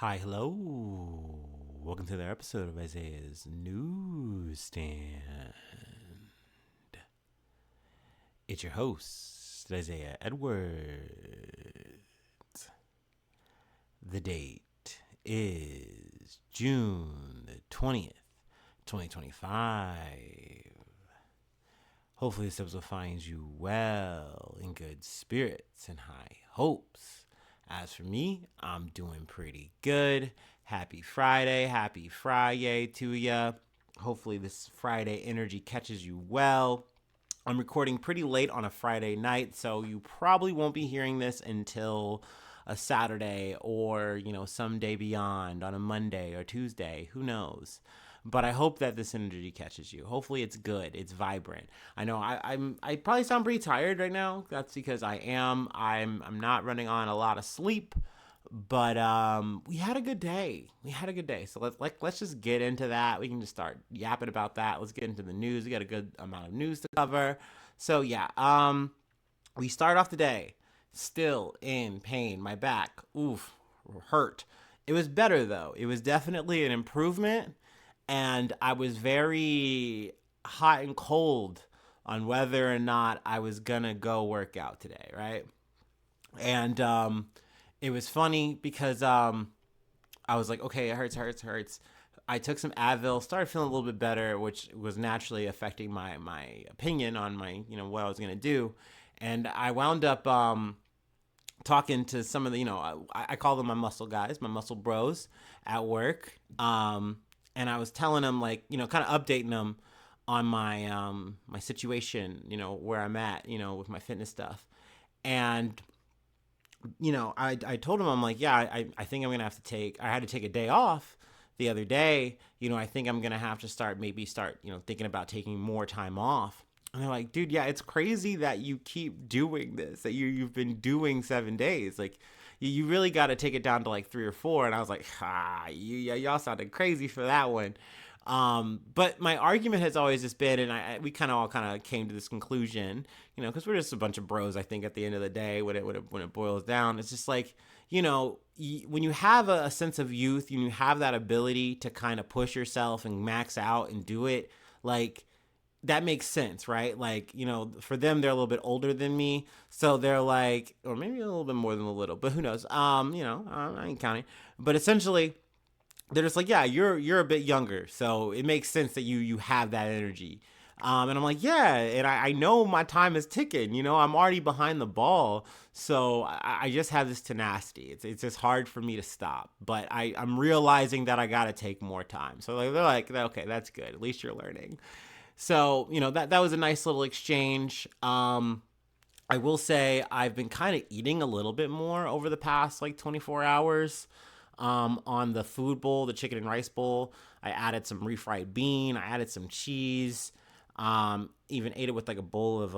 Hi, hello. Welcome to another episode of Isaiah's Newsstand. It's your host, Isaiah Edwards. The date is June the 20th, 2025. Hopefully this episode finds you well, in good spirits and high hopes. As for me, I'm doing pretty good. Happy Friday to ya. Hopefully this Friday energy catches you well. I'm recording pretty late on a Friday night, so you probably won't be hearing this until a Saturday or, someday beyond on a Monday or Tuesday. Who knows? But I hope that this energy catches you. Hopefully it's good. It's vibrant. I know I probably sound pretty tired right now. That's because I am. I'm not running on a lot of sleep. But we had a good day. So let's just get into that. We can just start yapping about that. Let's get into the news. We got a good amount of news to cover. So yeah, we start off the day still in pain. My back, hurt. It was better though. It was definitely an improvement, and I was very hot and cold on whether or not I was gonna go work out today, right? And it was funny because I was like, okay, it hurts. I took some Advil, started feeling a little bit better, which was naturally affecting my opinion on my what I was gonna do, and I wound up talking to some of the I call them my muscle guys, my muscle bros at work, and I was telling them kind of updating them on my situation, where I'm at, with my fitness stuff, and I told him, I'm like, yeah, I think I'm going to have to I had to take a day off the other day. I think I'm going to have to start, thinking about taking more time off. And they're like, dude, yeah, it's crazy that you keep doing this, that you've been doing 7 days. Like, you really got to take it down to like 3 or 4. And I was like, y'all sounded crazy for that one. But my argument has always just been, and we kind of came to this conclusion, because we're just a bunch of bros. I think at the end of the day, when it boils down, it's just like, when you have a sense of youth, and you have that ability to kind of push yourself and max out and do it, like that makes sense, right? Like, for them, they're a little bit older than me, so they're like, or maybe a little bit more than a little, but who knows? I ain't counting, but essentially they're just like, yeah, you're a bit younger, so it makes sense that you have that energy. And I'm like, yeah, and I know my time is ticking. I'm already behind the ball, so I just have this tenacity. It's just hard for me to stop, but I'm realizing that I got to take more time. So they're like, okay, that's good. At least you're learning. So that was a nice little exchange. I will say I've been kind of eating a little bit more over the past 24 hours. On the food bowl, the chicken and rice bowl, I added some refried bean. I added some cheese. Even ate it with a bowl of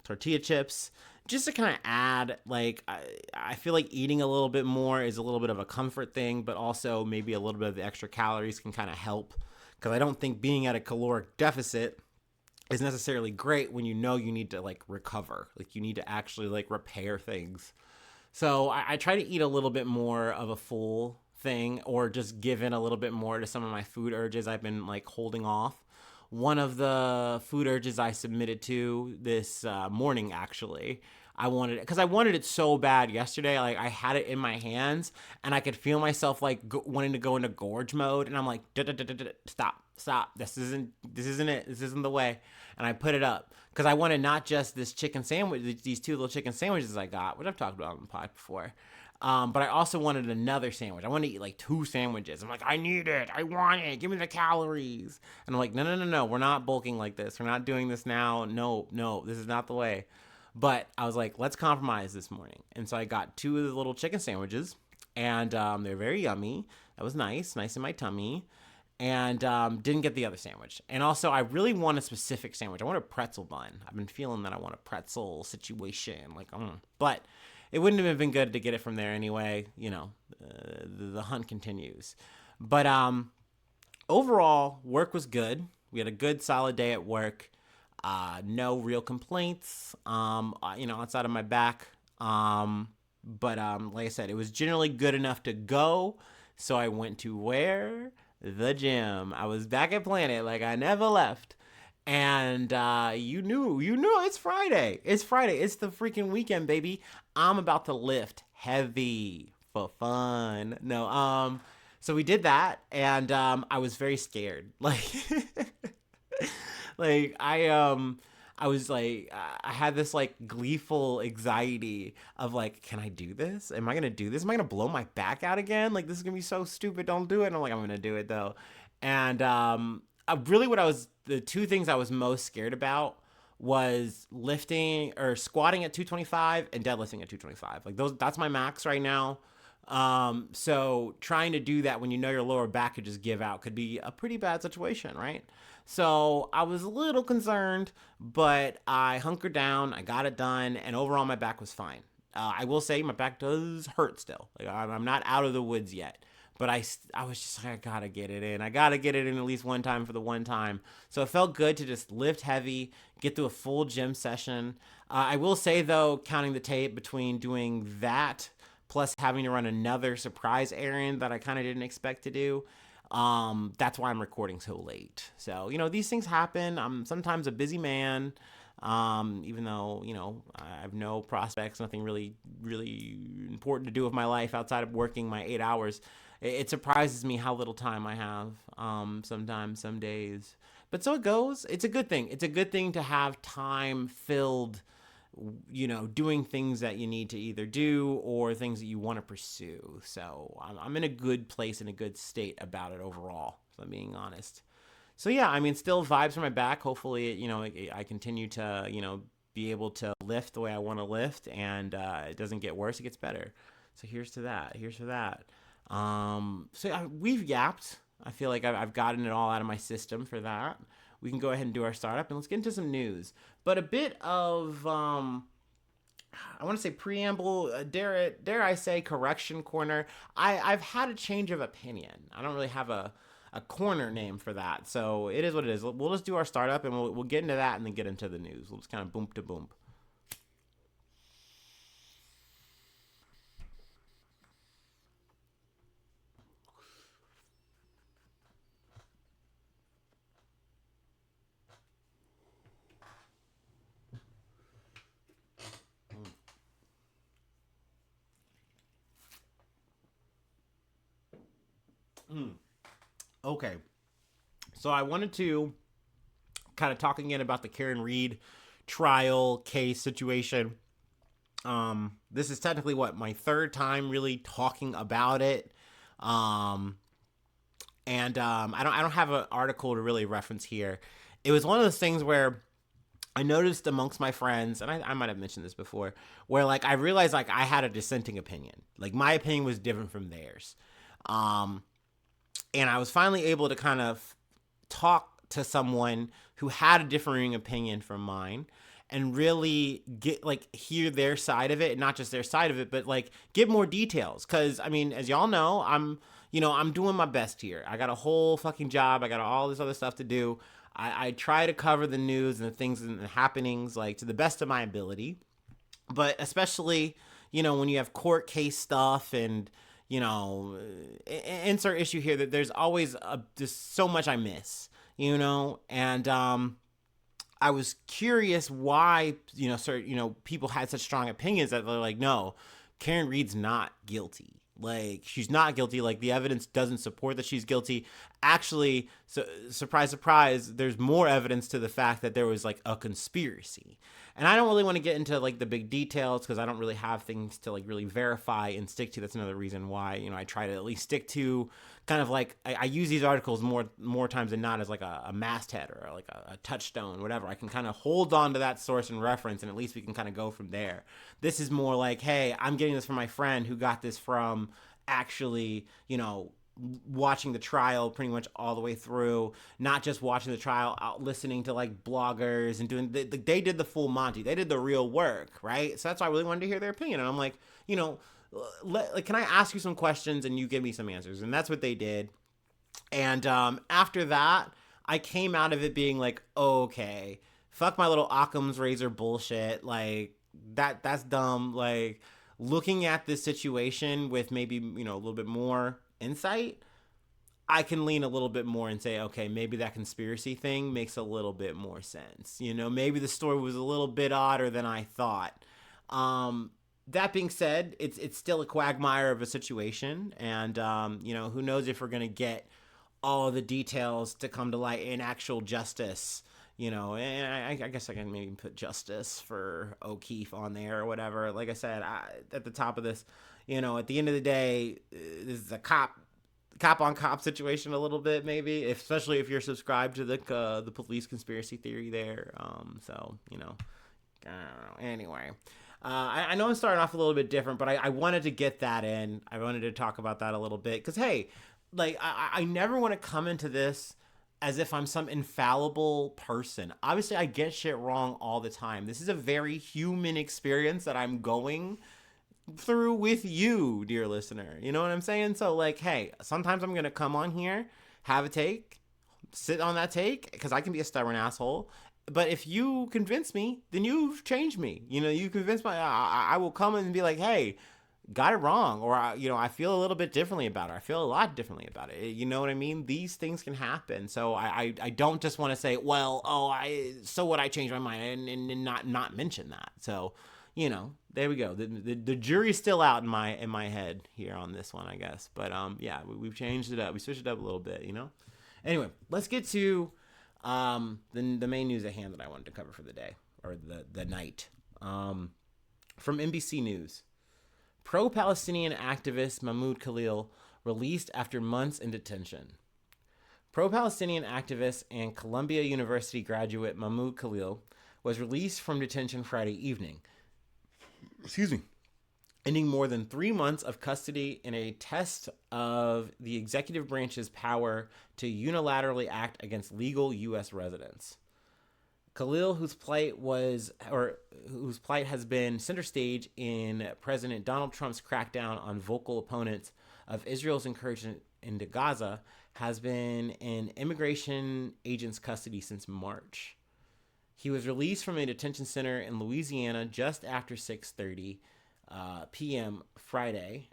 tortilla chips, just to kind of add. I feel like eating a little bit more is a little bit of a comfort thing, but also maybe a little bit of the extra calories can kind of help, because I don't think being at a caloric deficit is necessarily great when you need to recover. You need to actually repair things. So I try to eat a little bit more of a full thing, or just give in a little bit more to some of my food urges I've been holding off. One of the food urges I submitted to this morning, actually, I wanted it because I wanted it so bad yesterday. I had it in my hands, and I could feel myself wanting to go into gorge mode, and I'm like, stop. This isn't it. This isn't the way. And I put it up because I wanted not just this chicken sandwich, these two little chicken sandwiches I got, which I've talked about on the pod before. But I also wanted another sandwich. I wanted to eat 2 sandwiches. I'm like, I need it. I want it. Give me the calories. And I'm like, no. We're not bulking like this. We're not doing this now. No. This is not the way. But I was like, let's compromise this morning. And so I got 2 of the little chicken sandwiches, and they're very yummy. That was nice in my tummy. And didn't get the other sandwich. And also, I really want a specific sandwich. I want a pretzel bun. I've been feeling that I want a pretzel situation. But it wouldn't have been good to get it from there anyway. The hunt continues. But overall, work was good. We had a good, solid day at work. No real complaints, outside of my back. But like I said, it was generally good enough to go. So I went to where? The gym. I was back at Planet, like I never left. And you knew it's Friday. It's Friday. It's the freaking weekend, baby. I'm about to lift heavy for fun. No, so we did that, and I was very scared. Like, like I was like, I had this like gleeful anxiety of like, can I do this? Am I gonna do this? Am I gonna blow my back out again? Like, this is gonna be so stupid. Don't do it. And I'm like, I'm gonna do it though. And I really, the two things I was most scared about was lifting or squatting at 225 and deadlifting at 225. Like that's my max right now. So trying to do that when you know your lower back could just give out could be a pretty bad situation, right? So I was a little concerned, but I hunkered down, I got it done, and overall my back was fine. I will say my back does hurt still. Like I'm not out of the woods yet, but I was just like, I gotta get it in. I gotta get it in at least one time for the one time. So it felt good to just lift heavy, get through a full gym session. I will say though, counting the tape between doing that plus having to run another surprise errand that I kind of didn't expect to do. That's why I'm recording so late. So, these things happen. I'm sometimes a busy man. Even though, I have no prospects, nothing really, really important to do with my life outside of working my 8 hours. It surprises me how little time I have, sometimes, some days. But so it goes. It's a good thing. It's a good thing to have time filled, doing things that you need to either do or things that you want to pursue. So I'm in a good place, in a good state about it overall, if I'm being honest. So yeah, I mean, still vibes from my back. Hopefully, I continue to, be able to lift the way I want to lift, and it doesn't get worse, it gets better. So here's to that. Here's for that. We've yapped. I feel like I've gotten it all out of my system for that. We can go ahead and do our startup, and let's get into some news. But a bit of, I want to say preamble, dare I say correction corner. I've had a change of opinion. I don't really have a corner name for that. So it is what it is. We'll just do our startup, and we'll get into that and then get into the news. We'll just kind of boom to boom. Okay. So I wanted to kind of talk again about the Karen Reed trial case situation. This is technically my third time really talking about it. I don't have an article to really reference here. It was one of those things where I noticed amongst my friends, and I might have mentioned this before, where like I realized like I had a dissenting opinion. Like my opinion was different from theirs. Um, and I was finally able to kind of talk to someone who had a differing opinion from mine and really get like hear their side of it, and not just their side of it, but like get more details. Cause I mean, as y'all know, I'm doing my best here. I got a whole fucking job. I got all this other stuff to do. I try to cover the news and the things and the happenings like to the best of my ability. But especially, when you have court case stuff and, insert issue here, that there's always just so much I miss, and I was curious why, people had such strong opinions that they're like, no, Karen Reed's not guilty. Like, she's not guilty. Like, the evidence doesn't support that she's guilty. Actually, so, surprise, surprise, there's more evidence to the fact that there was, like, a conspiracy. And I don't really want to get into, like, the big details because I don't really have things to, like, really verify and stick to. That's another reason why, I try to at least stick to kind of, like, I use these articles more times than not as, like, a masthead or, like, a touchstone, whatever. I can kind of hold on to that source and reference, and at least we can kind of go from there. This is more like, hey, I'm getting this from my friend who got this from actually, watching the trial pretty much all the way through, not just watching the trial, out listening to like bloggers and doing they did the full Monty. They did the real work, right? So that's why I really wanted to hear their opinion. And I'm like, can I ask you some questions and you give me some answers? And that's what they did. And after that, I came out of it being like, okay, fuck my little Occam's razor bullshit. Like that's dumb. Like, looking at this situation with maybe, a little bit more insight, I can lean a little bit more and say, okay, maybe that conspiracy thing makes a little bit more sense. Maybe the story was a little bit odder than I thought. That being said, it's still a quagmire of a situation, and who knows if we're gonna get all of the details to come to light in actual justice. And I guess I can maybe put justice for O'Keefe on there or whatever. Like I said, at the top of this, at the end of the day, this is a cop on cop situation a little bit, maybe, especially if you're subscribed to the police conspiracy theory there. So I don't know. Anyway, I know I'm starting off a little bit different, but I wanted to get that in. I wanted to talk about that a little bit because, hey, like I never want to come into this as if I'm some infallible person. Obviously, I get shit wrong all the time. This is a very human experience that I'm going through with you, dear listener. You know what I'm saying? So, like, hey, sometimes I'm going to come on here, have a take, sit on that take, because I can be a stubborn asshole. But if you convince me, then you've changed me. You convince me. I will come and be like, hey, got it wrong, or I feel a little bit differently about it. I feel a lot differently about it. You know what I mean? These things can happen. So I don't just want to say, well, so what? I changed my mind and not mention that. So there we go. The jury's still out in my head here on this one, I guess. But yeah, we've changed it up. We switched it up a little bit. Anyway, let's get to the main news at hand that I wanted to cover for the day or the night. From NBC News. Pro-Palestinian activist Mahmoud Khalil released after months in detention. Pro-Palestinian activist and Columbia University graduate Mahmoud Khalil was released from detention Friday evening. Ending more than 3 months of custody in a test of the executive branch's power to unilaterally act against legal U.S. residents. Khalil, whose plight has been center stage in President Donald Trump's crackdown on vocal opponents of Israel's incursion into Gaza, has been in immigration agents' custody since March. He was released from a detention center in Louisiana just after 6:30 p.m. Friday,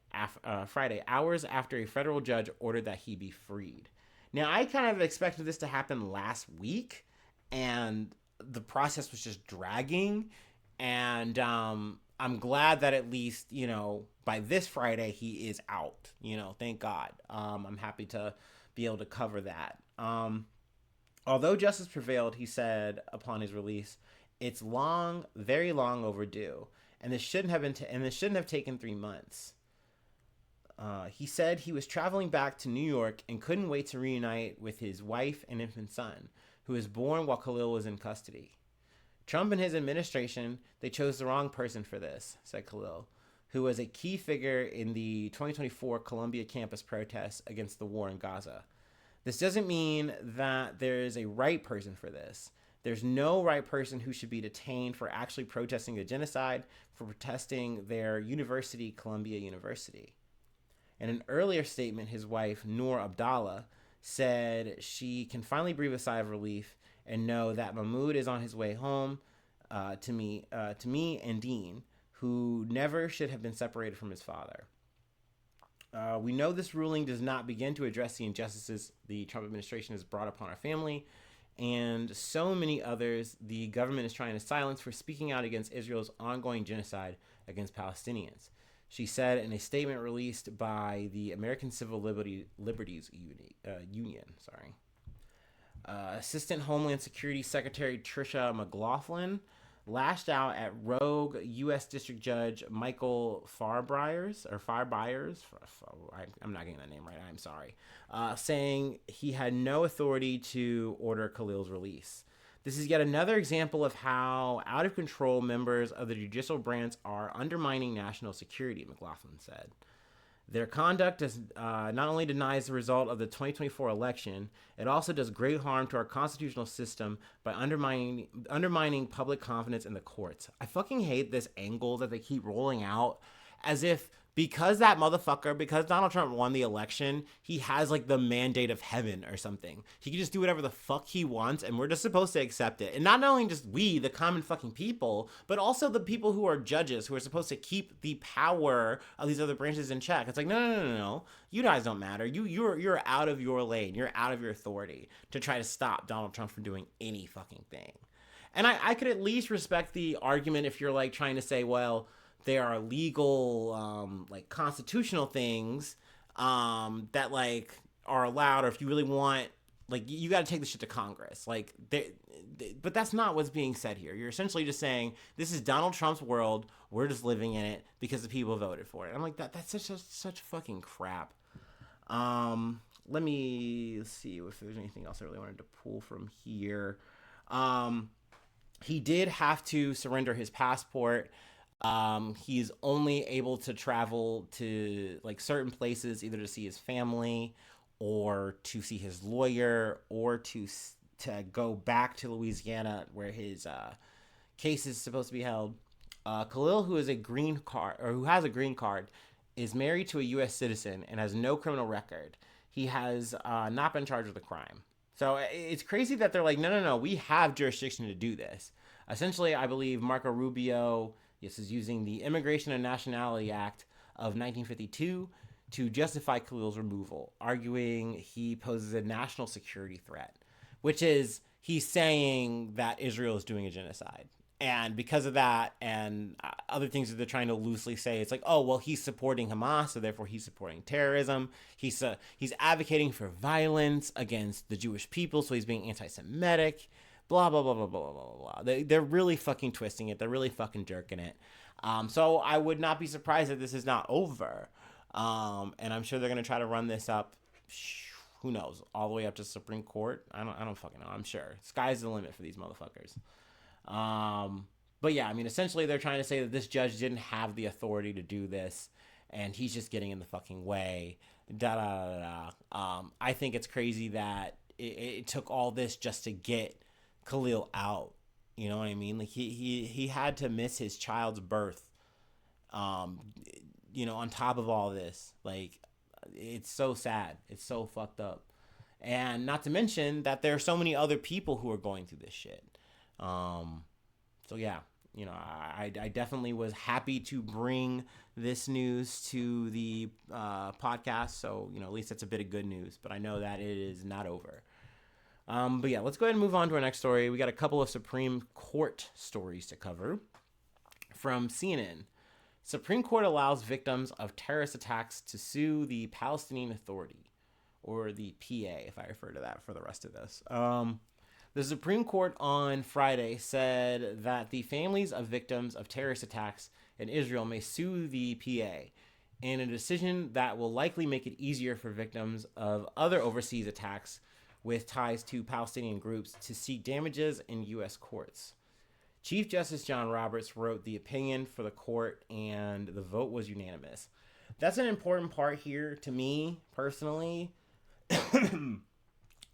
hours after a federal judge ordered that he be freed. Now, I kind of expected this to happen last week, and the process was just dragging, and I'm glad that at least, by this Friday, he is out, thank God. I'm happy to be able to cover that. Although justice prevailed, he said upon his release, it's long, very long overdue, and this shouldn't have taken 3 months. He said he was traveling back to New York and couldn't wait to reunite with his wife and infant son, who was born while Khalil was in custody. Trump and his administration, they chose the wrong person for this, said Khalil, who was a key figure in the 2024 Columbia campus protests against the war in Gaza. This doesn't mean that there is a right person for this. There's no right person who should be detained for actually protesting a genocide, for protesting their university, Columbia University. In an earlier statement, his wife, Noor Abdallah, said she can finally breathe a sigh of relief and know that Mahmoud is on his way home to me and Dean, who never should have been separated from his father. We know this ruling does not begin to address the injustices the Trump administration has brought upon our family and so many others the government is trying to silence for speaking out against Israel's ongoing genocide against Palestinians, she said in a statement released by the American Civil Liberties Union. Assistant Homeland Security Secretary Tricia McLaughlin lashed out at rogue U.S. District Judge Michael Farbyers. I'm not getting that name right. I'm sorry. Saying he had no authority to order Khalil's release. This is yet another example of how out of control members of the judicial branch are undermining national security, McLaughlin said. Their conduct not only denies the result of the 2024 election, it also does great harm to our constitutional system by undermining public confidence in the courts. I fucking hate this angle that they keep rolling out as if because Donald Trump won the election, he has like the mandate of heaven or something. He can just do whatever the fuck he wants, and we're just supposed to accept it. And not only just we, the common fucking people, but also the people who are judges, who are supposed to keep the power of these other branches in check. It's like, no. You guys don't matter. You're out of your lane. You're out of your authority to try to stop Donald Trump from doing any fucking thing. And I could at least respect the argument if you're like trying to say, well, there are legal, like constitutional things that like are allowed, or if you really want, like you got to take this shit to Congress. Like, but that's not what's being said here. You're essentially just saying this is Donald Trump's world. We're just living in it because the people voted for it. I'm like, that's such fucking crap. Let me see if there's anything else I really wanted to pull from here. He did have to surrender his passport. He's only able to travel to like certain places, either to see his family or to see his lawyer or to go back to Louisiana where his case is supposed to be held. Khalil, who has a green card, is married to a U.S. citizen and has no criminal record. He has not been charged with a crime. So it's crazy that they're like, no, we have jurisdiction to do this. Essentially, I believe Marco Rubio is using the Immigration and Nationality Act of 1952 to justify Khalil's removal, arguing he poses a national security threat, which is he's saying that Israel is doing a genocide. And because of that and other things that they're trying to loosely say, it's like, oh, well, he's supporting Hamas, so therefore he's supporting terrorism. He's advocating for violence against the Jewish people, so he's being anti-Semitic. Blah, blah, blah, blah, blah, blah, blah. They're really fucking twisting it. They're really fucking jerking it. So I would not be surprised that this is not over. And I'm sure they're going to try to run this up, who knows, all the way up to Supreme Court. I don't fucking know. I'm sure. Sky's the limit for these motherfuckers. But yeah, I mean, essentially they're trying to say that this judge didn't have the authority to do this, and he's just getting in the fucking way. I think it's crazy that it took all this just to get Khalil out. You know what I mean? Like he had to miss his child's birth. On top of all this, like, it's so sad. It's so fucked up. And not to mention that there are so many other people who are going through this shit. So yeah, I definitely was happy to bring this news to the podcast. So, at least that's a bit of good news, but I know that it is not over. But yeah, let's go ahead and move on to our next story. We got a couple of Supreme Court stories to cover from CNN. Supreme Court allows victims of terrorist attacks to sue the Palestinian Authority, or the PA, if I refer to that for the rest of this. The Supreme Court on Friday said that the families of victims of terrorist attacks in Israel may sue the PA in a decision that will likely make it easier for victims of other overseas attacks with ties to Palestinian groups to seek damages in U.S. courts. Chief Justice John Roberts wrote the opinion for the court, and the vote was unanimous. That's an important part here to me, personally,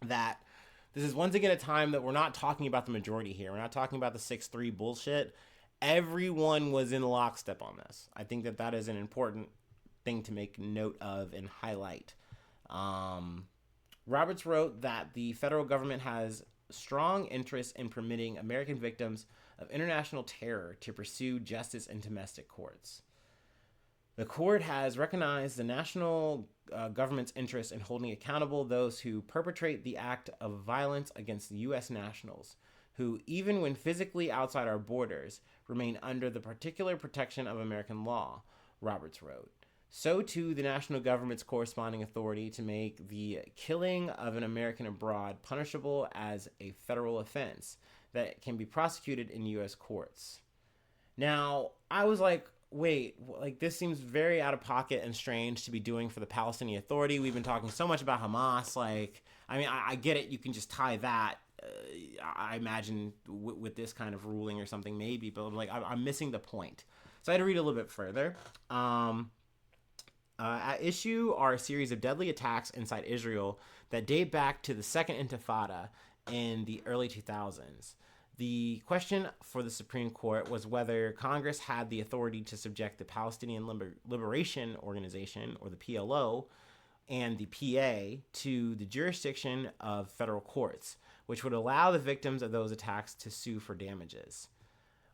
that this is once again a time that we're not talking about the majority here. We're not talking about the 6-3 bullshit. Everyone was in lockstep on this. I think that is an important thing to make note of and highlight. Roberts wrote that the federal government has strong interest in permitting American victims of international terror to pursue justice in domestic courts. The court has recognized the national government's interest in holding accountable those who perpetrate the act of violence against U.S. nationals, who, even when physically outside our borders, remain under the particular protection of American law, Roberts wrote. So, too, the national government's corresponding authority to make the killing of an American abroad punishable as a federal offense that can be prosecuted in U.S. courts. Now, I was like, wait, like, this seems very out of pocket and strange to be doing for the Palestinian Authority. We've been talking so much about Hamas. Like, I mean, I get it. You can just tie that, I imagine, with this kind of ruling or something, maybe. But, like, I'm missing the point. So I had to read a little bit further. At issue are a series of deadly attacks inside Israel that date back to the Second Intifada in the early 2000s. The question for the Supreme Court was whether Congress had the authority to subject the Palestinian Liberation Organization, or the PLO, and the PA to the jurisdiction of federal courts, which would allow the victims of those attacks to sue for damages.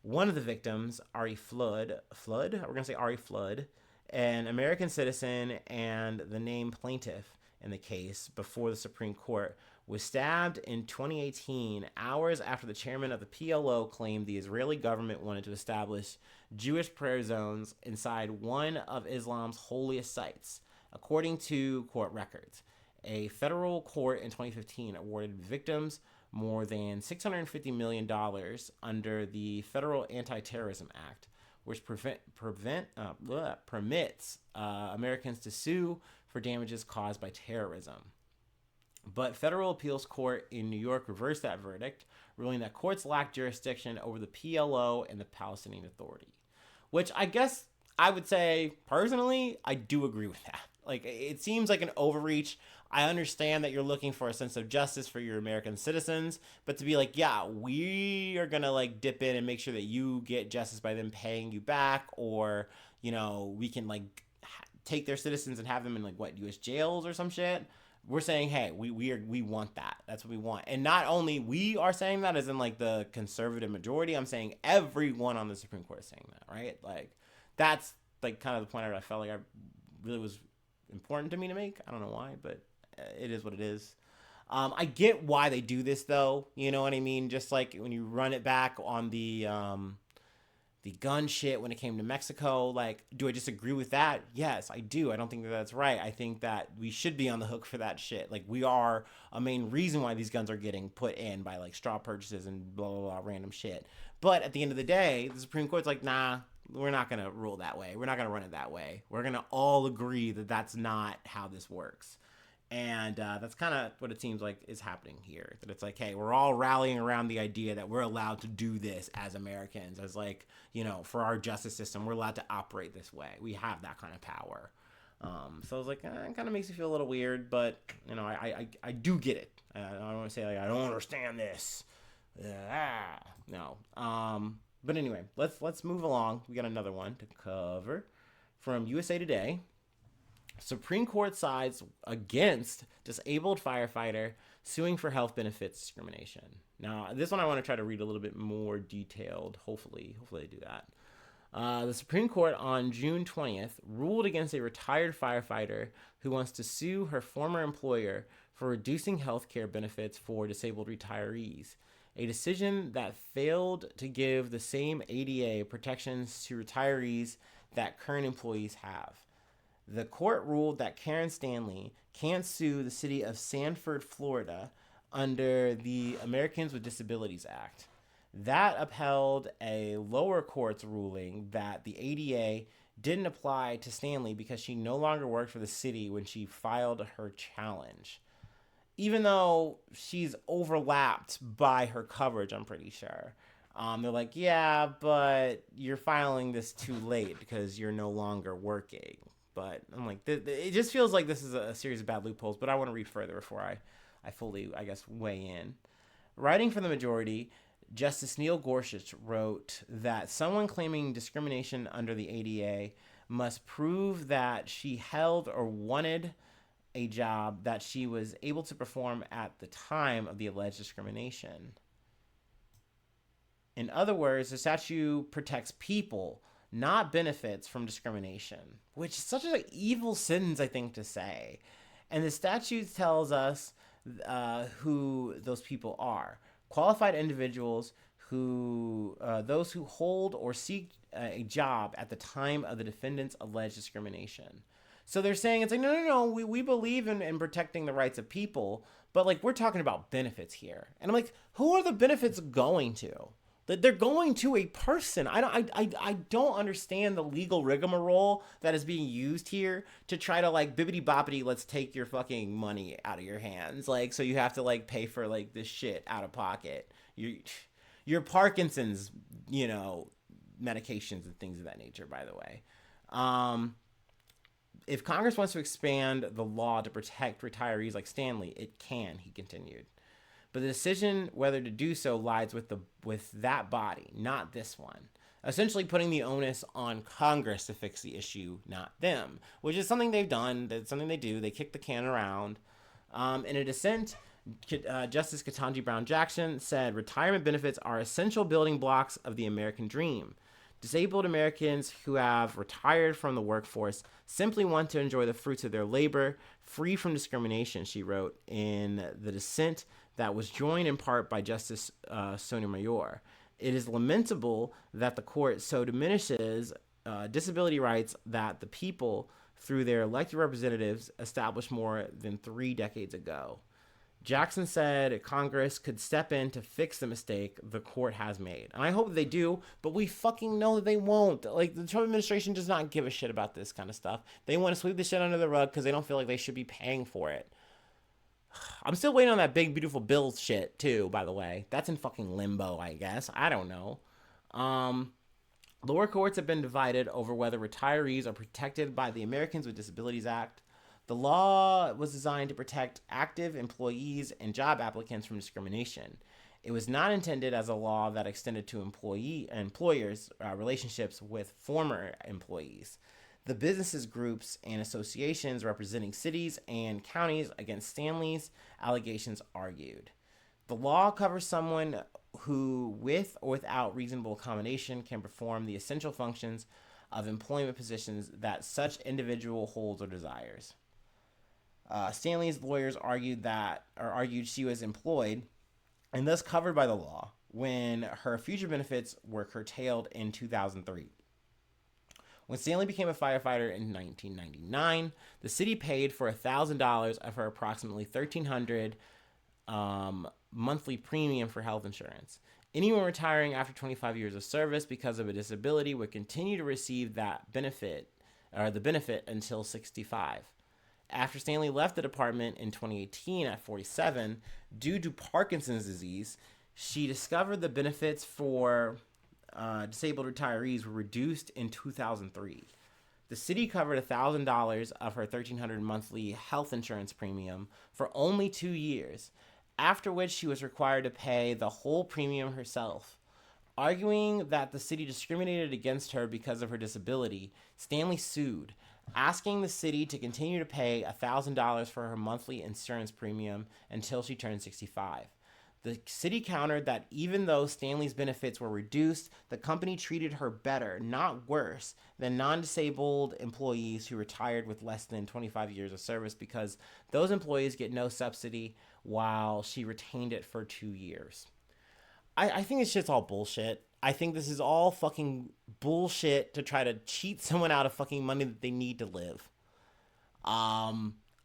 One of the victims, Ari Flood, we're going to say Ari Flood, an American citizen and the named plaintiff in the case before the Supreme Court, was stabbed in 2018, hours after the chairman of the PLO claimed the Israeli government wanted to establish Jewish prayer zones inside one of Islam's holiest sites, according to court records. A federal court in 2015 awarded victims more than $650 million under the Federal Anti-Terrorism Act, which permits Americans to sue for damages caused by terrorism. But federal appeals court in New York reversed that verdict, ruling that courts lack jurisdiction over the PLO and the Palestinian Authority. Which I guess I would say, personally, I do agree with that. Like, it seems like an overreach. I understand that you're looking for a sense of justice for your American citizens, but to be like, yeah, we are going to like dip in and make sure that you get justice by them paying you back, or, you know, we can like take their citizens and have them in like what, U.S. jails or some shit. We're saying, hey, we want that. That's what we want. And not only we are saying that as in like the conservative majority, I'm saying everyone on the Supreme Court is saying that, right? Like, that's like kind of the point I felt like I really was important to me to make. I don't know why, but it is what it is. I get why they do this though. You know what I mean? Just like when you run it back on the gun shit when it came to Mexico, like, do I disagree with that? Yes, I do. I don't think that that's right. I think that we should be on the hook for that shit. Like, we are a main reason why these guns are getting put in by like straw purchases and blah, blah, blah, random shit. But at the end of the day, the Supreme Court's like, nah, we're not going to rule that way. We're not going to run it that way. We're going to all agree that that's not how this works. And that's kind of what it seems like is happening here. That it's like, hey, we're all rallying around the idea that we're allowed to do this as Americans, as like, you know, for our justice system, we're allowed to operate this way. We have that kind of power. So I was like, it kind of makes me feel a little weird, but, you know, I do get it. I don't want to say, like, I don't understand this. No. But anyway, let's move along. We got another one to cover from USA Today. Supreme Court sides against disabled firefighter suing for health benefits discrimination. Now, this one I want to try to read a little bit more detailed. Hopefully I do that. The Supreme Court on June 20th ruled against a retired firefighter who wants to sue her former employer for reducing health care benefits for disabled retirees, a decision that failed to give the same ADA protections to retirees that current employees have. The court ruled that Karen Stanley can't sue the city of Sanford, Florida, under the Americans with Disabilities Act. That upheld a lower court's ruling that the ADA didn't apply to Stanley because she no longer worked for the city when she filed her challenge. Even though she's overlapped by her coverage, I'm pretty sure. They're like, yeah, but you're filing this too late because you're no longer working. But I'm like, it just feels like this is a series of bad loopholes, but I want to read further before I fully, I guess, weigh in. Writing for the majority, Justice Neil Gorsuch wrote that someone claiming discrimination under the ADA must prove that she held or wanted a job that she was able to perform at the time of the alleged discrimination. In other words, the statute protects people, not benefits, from discrimination, which is such an evil sentence, I think, to say. And the statute tells us who those people are. Qualified individuals who, those who hold or seek a job at the time of the defendant's alleged discrimination. So they're saying, it's like, no, we believe in protecting the rights of people, but like, we're talking about benefits here. And I'm like, who are the benefits going to? They're going to a person. I don't understand the legal rigmarole that is being used here to try to like bibbity boppity, let's take your fucking money out of your hands. Like, so you have to like pay for like this shit out of pocket. Your Parkinson's, you know, medications and things of that nature, by the way. If Congress wants to expand the law to protect retirees like Stanley, it can, he continued. but the decision whether to do so lies with that body, not this one. Essentially putting the onus on Congress to fix the issue, not them, which is something they've done. That's something they do. They kick the can around. In a dissent, Justice Ketanji Brown Jackson said retirement benefits are essential building blocks of the American dream. Disabled Americans who have retired from the workforce simply want to enjoy the fruits of their labor, free from discrimination, she wrote in the dissent that was joined in part by Justice Sotomayor. It is lamentable that the court so diminishes disability rights that the people, through their elected representatives, established more than 3 decades ago. Jackson said Congress could step in to fix the mistake the court has made. And I hope they do, but we fucking know that they won't. Like, the Trump administration does not give a shit about this kind of stuff. They want to sweep the shit under the rug because they don't feel like they should be paying for it. I'm still waiting on that big, beautiful bill shit, too, by the way. That's in fucking limbo, I guess. I don't know. Lower courts have been divided over whether retirees are protected by the Americans with Disabilities Act. The law was designed to protect active employees and job applicants from discrimination. It was not intended as a law that extended to employers' relationships with former employees. The businesses groups and associations representing cities and counties against Stanley's allegations argued. The law covers someone who, with or without reasonable accommodation, can perform the essential functions of employment positions that such individual holds or desires. Stanley's lawyers argued she was employed and thus covered by the law when her future benefits were curtailed in 2003. When Stanley became a firefighter in 1999, the city paid for $1,000 of her approximately $1,300 monthly premium for health insurance. Anyone retiring after 25 years of service because of a disability would continue to receive that benefit, or the benefit, until 65. After Stanley left the department in 2018 at 47, due to Parkinson's disease, she discovered the benefits for disabled retirees were reduced in 2003. The city covered $1,000 of her $1,300 monthly health insurance premium for only 2 years, after which she was required to pay the whole premium herself. Arguing that the city discriminated against her because of her disability, Stanley sued, asking the city to continue to pay $1,000 for her monthly insurance premium until she turned 65. The city countered that even though Stanley's benefits were reduced, the company treated her better, not worse, than non-disabled employees who retired with less than 25 years of service because those employees get no subsidy while she retained it for 2 years. I think this shit's all bullshit. I think this is all fucking bullshit to try to cheat someone out of fucking money that they need to live.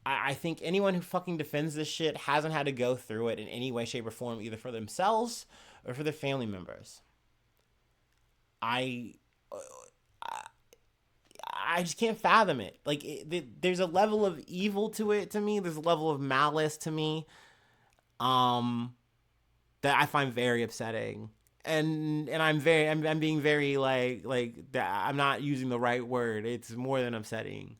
I think anyone who fucking defends this shit hasn't had to go through it in any way, shape, or form, either for themselves or for their family members. I just can't fathom it. Like, there's a level of evil to it to me. There's a level of malice to me that I find very upsetting. And I'm being very like I'm not using the right word. It's more than upsetting.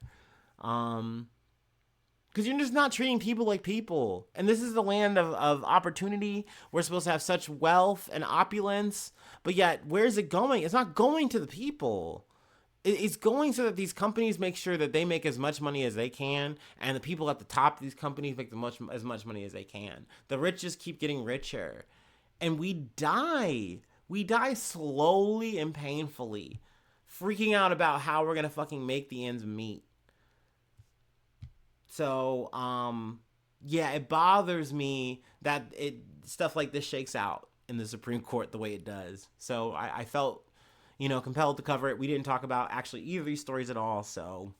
Because you're just not treating people like people. And this is the land of opportunity. We're supposed to have such wealth and opulence. But yet, where's it going? It's not going to the people. It's going so that these companies make sure that they make as much money as they can. And the people at the top of these companies make as much money as they can. The rich just keep getting richer. And we die. We die slowly and painfully. Freaking out about how we're going to fucking make the ends meet. So, yeah, it bothers me that stuff like this shakes out in the Supreme Court the way it does. So I felt, compelled to cover it. We didn't talk about actually either of these stories at all. So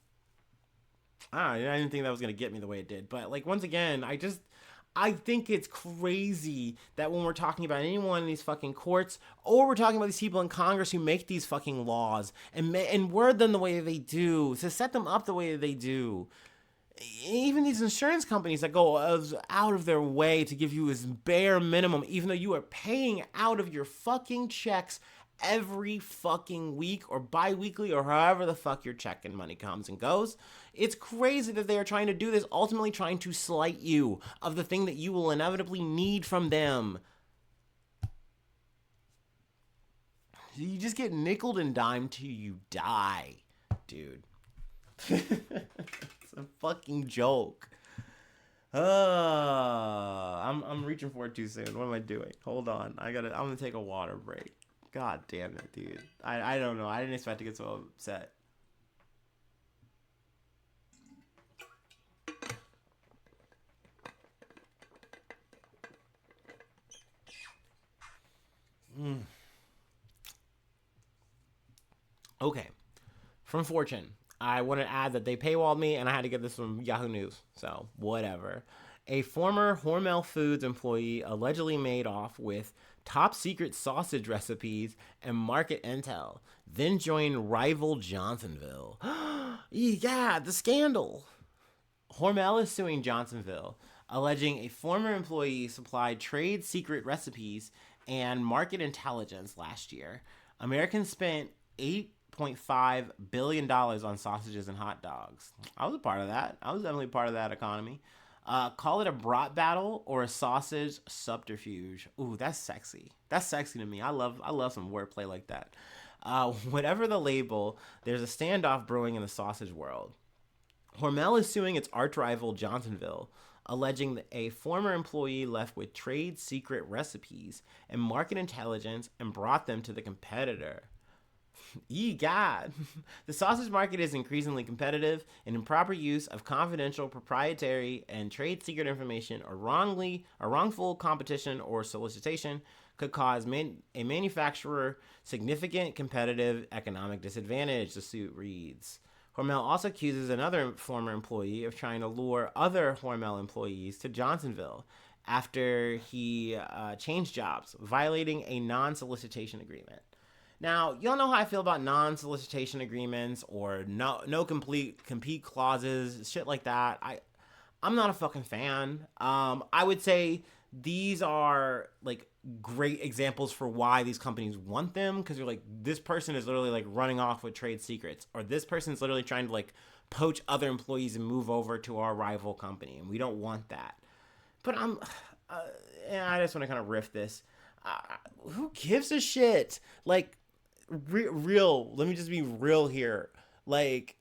I didn't think that was going to get me the way it did. But like, once again, I think it's crazy that when we're talking about anyone in these fucking courts, or we're talking about these people in Congress who make these fucking laws and word them the way they do, to set them up the way they do, even these insurance companies that go out of their way to give you this bare minimum, even though you are paying out of your fucking checks every fucking week or bi-weekly or however the fuck your checking money comes and goes. It's crazy that they are trying to do this, ultimately trying to slight you of the thing that you will inevitably need from them. You just get nickeled and dimed till you die, dude. It's a fucking joke. I'm reaching for it too soon. What am I doing? Hold on. I'm gonna take a water break. God damn it, dude. I don't know. I didn't expect to get so upset. Okay. From Fortune, I want to add that they paywalled me and I had to get this from Yahoo News. So, whatever. A former Hormel Foods employee allegedly made off with top secret sausage recipes and market intel, then joined rival Johnsonville. Yeah, the scandal. Hormel is suing Johnsonville, alleging a former employee supplied trade secret recipes and market intelligence last year. Americans spent $8.5 billion on sausages and hot dogs. I was a part of that. I was definitely part of that economy. Call it a brat battle or a sausage subterfuge. Ooh, that's sexy. That's sexy to me. I love some wordplay like that. Whatever the label, there's a standoff brewing in the sausage world. Hormel is suing its arch rival Johnsonville, alleging that a former employee left with trade secret recipes and market intelligence and brought them to the competitor. God. The sausage market is increasingly competitive, and improper use of confidential, proprietary, and trade secret information or wrongful competition or solicitation could cause a manufacturer significant competitive economic disadvantage, the suit reads. Hormel also accuses another former employee of trying to lure other Hormel employees to Johnsonville after he changed jobs, violating a non-solicitation agreement. Now, y'all know how I feel about non-solicitation agreements or no compete clauses, shit like that. I'm not a fucking fan. I would say these are like great examples for why these companies want them, because you're like, this person is literally like running off with trade secrets, or this person's literally trying to like poach other employees and move over to our rival company, and we don't want that. But I just want to kind of riff this. Who gives a shit? Like, real. Let me just be real here. Like,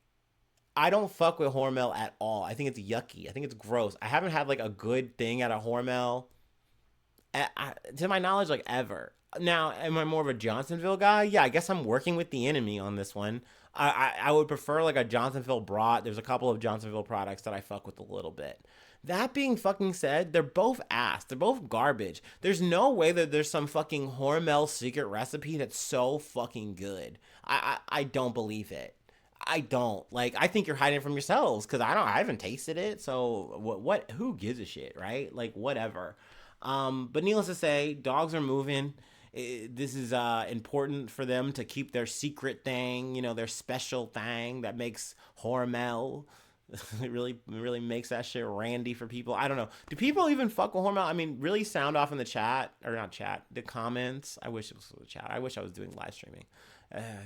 I don't fuck with Hormel at all. I think it's yucky. I think it's gross. I haven't had like a good thing at a Hormel, to my knowledge, like ever. Now, am I more of a Johnsonville guy? Yeah, I guess I'm working with the enemy on this one. I would prefer like a Johnsonville brat. There's a couple of Johnsonville products that I fuck with a little bit. That being fucking said, they're both ass. They're both garbage. There's no way that there's some fucking Hormel secret recipe that's so fucking good. I don't believe it. I don't. Like, I think you're hiding it from yourselves, because I haven't tasted it. So who gives a shit, right? Like, whatever. But needless to say, dogs are moving. This is important for them to keep their secret thing, their special thing that makes Hormel. It really makes that shit randy for people. I don't know. Do people even fuck with Hormel? I mean, really sound off in the chat, or not chat, the comments. I wish it was the chat. I wish I was doing live streaming.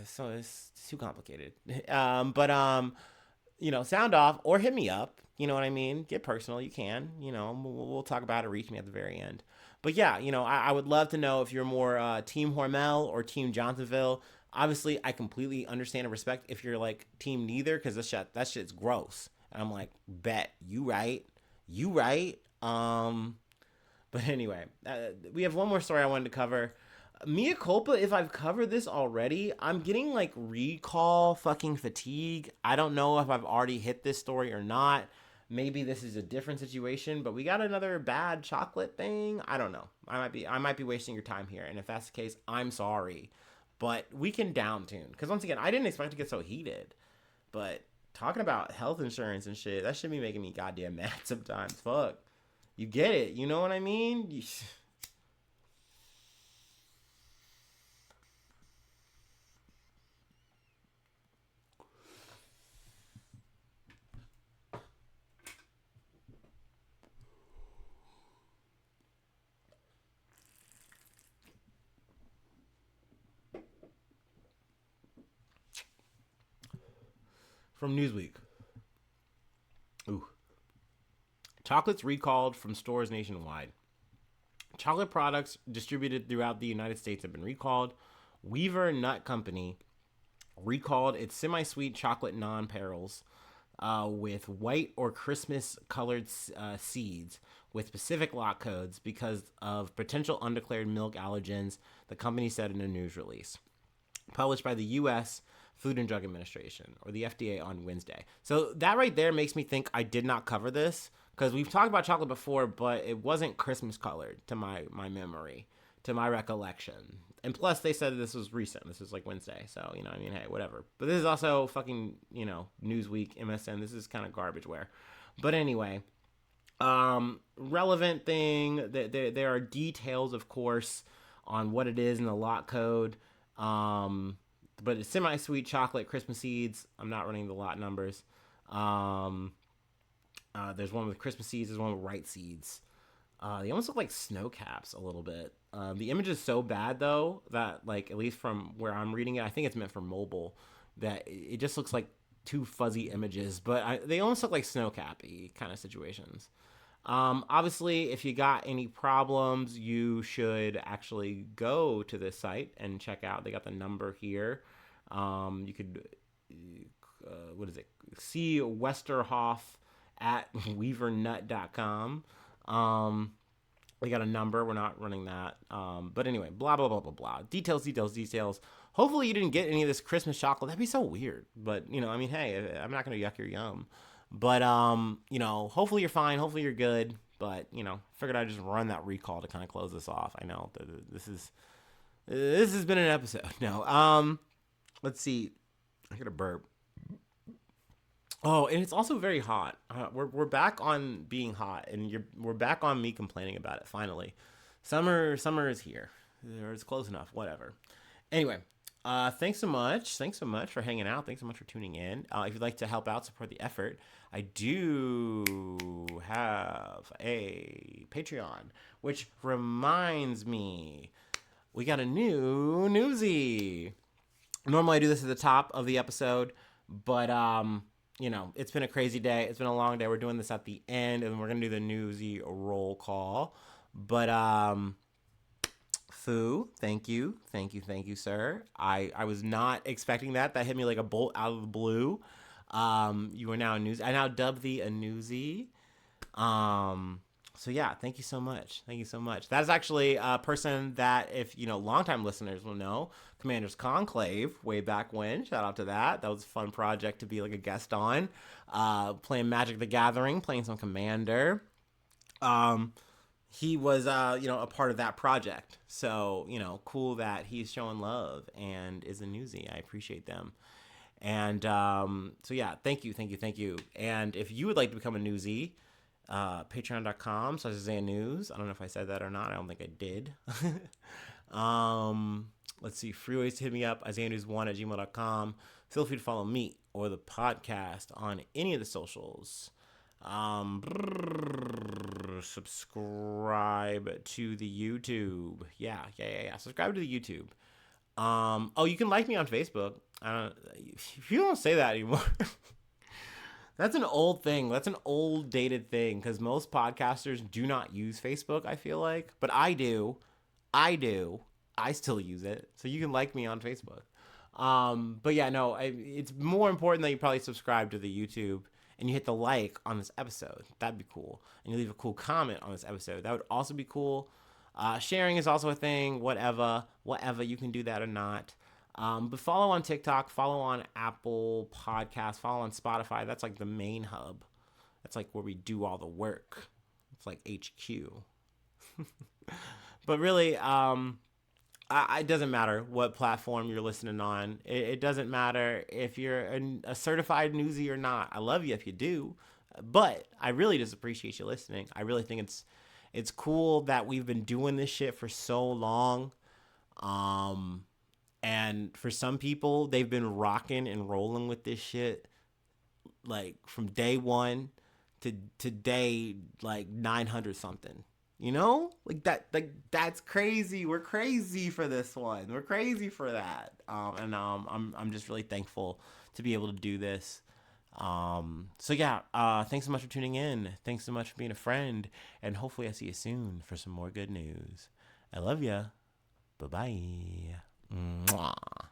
So it's too complicated. Sound off or hit me up. You know what I mean? Get personal. You can. We'll talk about it. Reach me at the very end. But yeah, I would love to know if you're more Team Hormel or Team Johnsonville. Obviously, I completely understand and respect if you're like team neither, because that shit's gross. And I'm like, bet you right. But anyway, we have one more story I wanted to cover. Mea culpa if I've covered this already. I'm getting like recall fucking fatigue. I don't know if I've already hit this story or not. Maybe this is a different situation, but we got another bad chocolate thing. I don't know. I might be wasting your time here, and if that's the case, I'm sorry. But we can down tune, because once again, I didn't expect to get so heated. But talking about health insurance and shit, that should be making me goddamn mad sometimes. Fuck. You get it. You know what I mean? from Newsweek. Ooh. Chocolates recalled from stores nationwide. Chocolate products distributed throughout the United States have been recalled. Weaver Nut Company recalled its semi-sweet chocolate non-perils with white or Christmas colored seeds with specific lot codes because of potential undeclared milk allergens, the company said in a news release published by the U.S. Food and Drug Administration, or the FDA, on Wednesday. So that right there makes me think I did not cover this, because we've talked about chocolate before, but it wasn't Christmas colored to my memory, to my recollection. And plus, they said this was recent. This was like Wednesday. So, you know, I mean, hey, whatever. But this is also fucking, you know, Newsweek, MSN. This is kind of garbage wear. But anyway, relevant thing, there are details, of course, on what it is in the lot code. But it's semi-sweet chocolate Christmas seeds. I'm not running the lot numbers. There's one with Christmas seeds. There's one with white seeds. They almost look like snow caps a little bit. The image is so bad, though, that, like, at least from where I'm reading it, I think it's meant for mobile, that it just looks like two fuzzy images. But they almost look like snow cappy kind of situations. Obviously, if you got any problems, you should actually go to this site and check out. They got the number here. You could, what is it? See Westerhoff at weavernut.com. They got a number. We're not running that. But anyway, blah, blah, blah, blah, blah. Details. Hopefully you didn't get any of this Christmas chocolate. That'd be so weird. But, you know, I mean, hey, I'm not going to yuck your yum. But, you know, hopefully you're fine. Hopefully you're good. But, you know, figured I'd just run that recall to kind of close this off. I know this has been an episode. No. Let's see. I got a burp. Oh, and it's also very hot. We're back on being hot, and we're back on me complaining about it. Finally, summer is here. It's close enough. Whatever. Anyway, thanks so much. Thanks so much for hanging out. Thanks so much for tuning in. If you'd like to help out, support the effort, I do have a Patreon, which reminds me, we got a new newsie. Normally I do this at the top of the episode, but you know, it's been a crazy day. It's been a long day. We're doing this at the end, and we're gonna do the newsie roll call. But Fu, thank you, sir. I was not expecting that. That hit me like a bolt out of the blue. You are now a newsie. I now dub thee a newsie. So yeah, thank you so much. That is actually a person that, if you know, longtime listeners will know, Commander's Conclave, way back when. Shout out to that. That was a fun project to be like a guest on. Playing Magic the Gathering, playing some Commander. He was, you know, a part of that project. So, you know, cool that he's showing love and is a newsie. I appreciate them. And so yeah, thank you. And if you would like to become a newsie, patreon.com/Isaiah News. I don't know if I said that or not. I don't think I did. Let's see. Free ways to hit me up. IsaiahNews1@gmail.com. Feel free to follow me or the podcast on any of the socials. Subscribe to the YouTube. Yeah. Subscribe to the YouTube. Oh, you can like me on Facebook. If you don't say that anymore. That's an old thing. That's an old dated thing, because most podcasters do not use Facebook, I feel like. But I do. I still use it. So you can like me on Facebook. But yeah, no, it's more important that you probably subscribe to the YouTube and you hit the like on this episode. That'd be cool. And you leave a cool comment on this episode. That would also be cool. Sharing is also a thing. Whatever. You can do that or not. But follow on TikTok, follow on Apple Podcasts, follow on Spotify. That's like the main hub. That's like where we do all the work. It's like HQ. But really, it doesn't matter what platform you're listening on. It doesn't matter if you're a certified newsie or not. I love you if you do. But I really just appreciate you listening. I really think it's cool that we've been doing this shit for so long. And for some people, they've been rocking and rolling with this shit, like, from day one to day, like, 900 something. You know? Like, that's crazy. We're crazy for this one. We're crazy for that. And I'm just really thankful to be able to do this. So yeah, thanks so much for tuning in. Thanks so much for being a friend. And hopefully I see you soon for some more good news. I love ya. Bye-bye. Mwah.